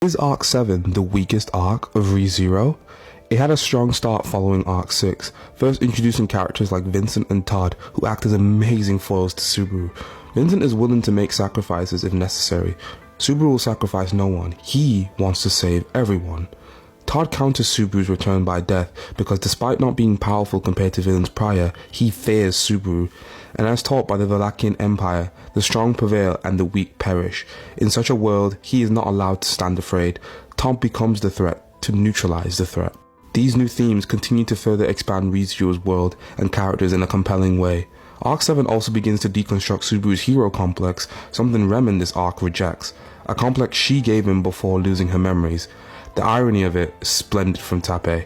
Is Arc 7 the weakest arc of ReZero? It had a strong start following Arc 6, first introducing characters like Vincent and Todd, who act as amazing foils to Subaru. Vincent is willing to make sacrifices if necessary. Subaru will sacrifice no one. He wants to save everyone. Todd counters Subaru's return by death because despite not being powerful compared to villains prior, he fears Subaru. And as taught by the Valakian Empire, the strong prevail and the weak perish. In such a world, he is not allowed to stand afraid. Todd becomes the threat to neutralize the threat. These new themes continue to further expand ReZero's world and characters in a compelling way. Arc 7 also begins to deconstruct Subaru's hero complex, something Rem in this arc rejects, a complex she gave him before losing her memories. The irony of it is splendid from Tappei.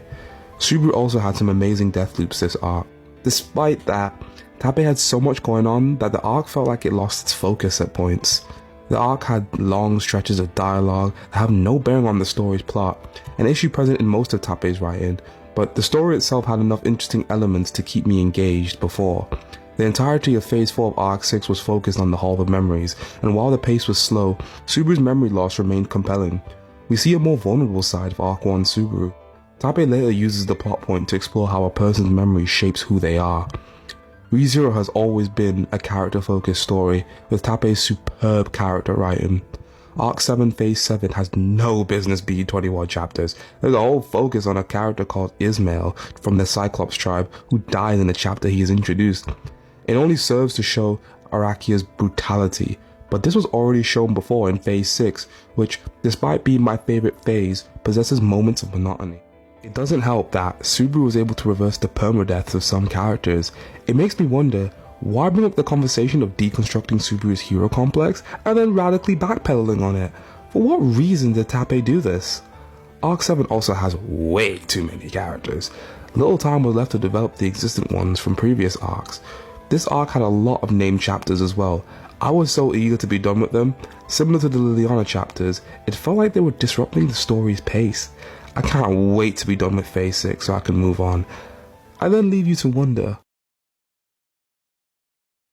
Subaru also had some amazing death loops this arc. Despite that, Tappei had so much going on that the arc felt like it lost its focus at points. The arc had long stretches of dialogue that have no bearing on the story's plot, an issue present in most of Tappei's writing, but the story itself had enough interesting elements to keep me engaged before. The entirety of Phase 4 of Arc 6 was focused on the Hall of Memories, and while the pace was slow, Subaru's memory loss remained compelling. We see a more vulnerable side of Arc 1 Subaru. Tappei later uses the plot point to explore how a person's memory shapes who they are. ReZero has always been a character-focused story, with Tappei's superb character writing. Arc 7 Phase 7 has no business being 21 chapters. There's a whole focus on a character called Ismail from the Cyclops tribe who dies in the chapter he is introduced. It only serves to show Arakia's brutality, but this was already shown before in Phase 6, which, despite being my favorite phase, possesses moments of monotony. It doesn't help that Subaru was able to reverse the permadeaths of some characters. It makes me wonder, why bring up the conversation of deconstructing Subaru's hero complex and then radically backpedaling on it? For what reason did Tappei do this? Arc 7 also has way too many characters. Little time was left to develop the existent ones from previous arcs. This arc had a lot of named chapters as well. I was so eager to be done with them. Similar to the Liliana chapters, it felt like they were disrupting the story's pace. I can't wait to be done with Phase 6 so I can move on. I then leave you to wonder,